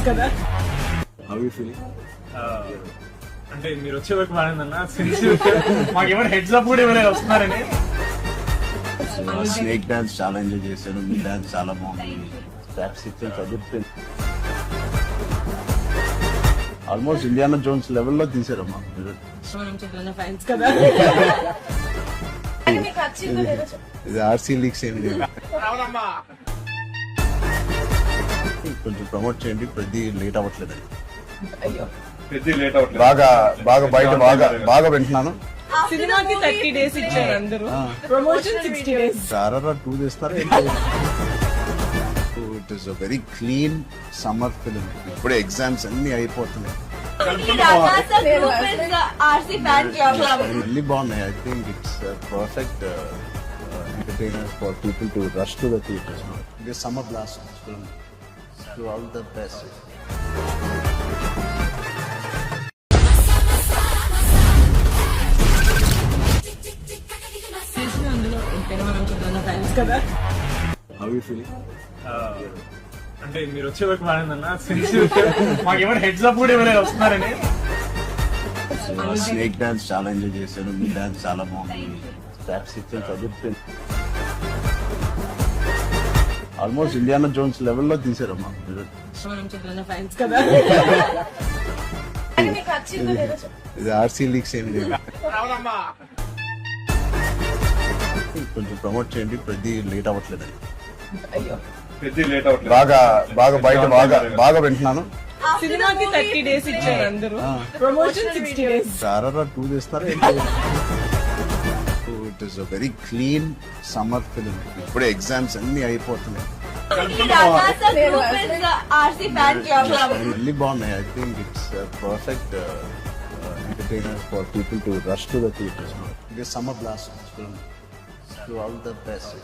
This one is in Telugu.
కదా. How you feeling? అంటే మీరు వచ్చే వరకు మారిందన్న మాకు ఎవరు హెడ్స్ అప్ కూడా ఇవ్వలేదు వస్తున్నారని. స్నేక్ డాన్స్ చాలా ఎంజాయ్ చేశాను, మీ డాన్స్ చాలా బాగుంది, స్టాప్స్ ఇచ్చాను, చదువుతుంది. ఆల్మోస్ట్ ఇండియానా జోన్స్ లెవెల్లో తీసారమ్మా మీరు. ఫ్యాన్స్ కదా. ఇది ఆర్సీ లీగ్స్ ఏమి లేదు, కొంచెం ప్రమోట్ చేయండి. ప్రతి లేట్ అవ్వట్లేదు, బాగా బాగా బయట బాగా వింటున్నాను. సినిమాకి 30 days ఇచ్చారు అందరూ, ప్రమోషన్ 60 days. RRR 2 చేస్తారా? It is a very clean summer film. ఇప్పుడే ఎగ్జామ్స్ అన్ని అయిపోతున్నాయి, really బాగున్నాయి. I think it's perfect entertainer for people to rush to the theatres. This summer blast film to all the best. Fans కదా. How you feeling? అంటే మీరు వచ్చే వరకు మారిందన్న మాకు ఎవరు హెడ్స్ అప్ కూడా ఇవ్వలేదు వస్తున్నారని. స్నేక్ డాన్స్ చాలా ఎంజాయ్ చేశాను, మీ డాన్స్ చాలా బాగుంది, స్టాప్స్ ఇచ్చాను, చదువుతుంది. ఆల్మోస్ట్ ఇండియానా జోన్స్ లెవెల్లో తీసారమ్మా మీరు. ఫ్యాన్స్ కదా. ఇది ఆర్సీ లీగ్స్ ఏమి లేదు, కొంచెం ప్రమోట్ చేయండి. ప్రతి లేట్ అవ్వట్లేదు, బాగా బాగా బయట బాగా వింటున్నాను. సినిమాకి 30 days ఇచ్చారు అందరూ, ప్రమోషన్ 60 days. RRR 2 చేస్తారా? It is a very clean summer film. ఇప్పుడే ఎగ్జామ్స్ అన్ని అయిపోతున్నాయి, really బాగున్నాయి. I think it's perfect entertainer for people to rush to the theatres. This summer blast film to all the best.